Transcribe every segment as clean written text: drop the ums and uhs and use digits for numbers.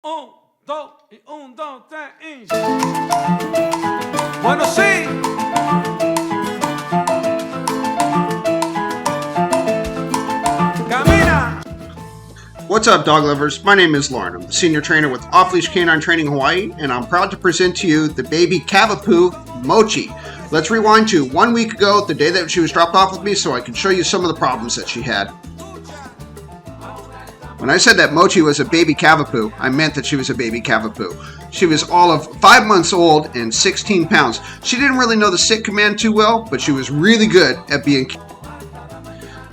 Un, dos, y un, dos, tres, y... Bueno, sí. Camina. What's up, dog lovers? My name is Lauren. I'm the senior trainer with Off Leash Canine Training Hawaii, and I'm proud to present to you the baby Cavapoo, Mochi. Let's rewind to 1 week ago, the day that she was dropped off with me, so I can show you some of the problems that she had. When I said that Mochi was a baby Cavapoo, I meant that she was a baby Cavapoo. She was all of 5 months old and 16 pounds. She didn't really know the sit command too well, but she was really good at being...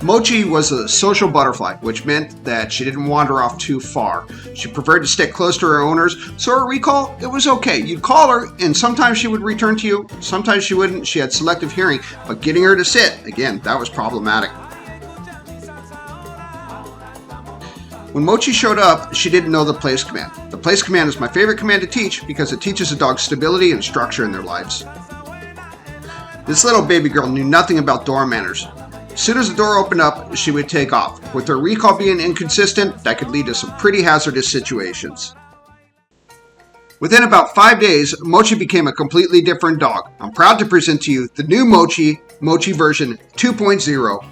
Mochi was a social butterfly, which meant that she didn't wander off too far. She preferred to stick close to her owners, so her recall, it was okay. You'd call her, and sometimes she would return to you, sometimes she wouldn't. She had selective hearing, but getting her to sit, again, that was problematic. When Mochi showed up, she didn't know the place command. The place command is my favorite command to teach because it teaches a dog stability and structure in their lives. This little baby girl knew nothing about door manners. As soon as the door opened up, she would take off. With her recall being inconsistent, that could lead to some pretty hazardous situations. Within about 5 days, Mochi became a completely different dog. I'm proud to present to you the new Mochi version 2.0.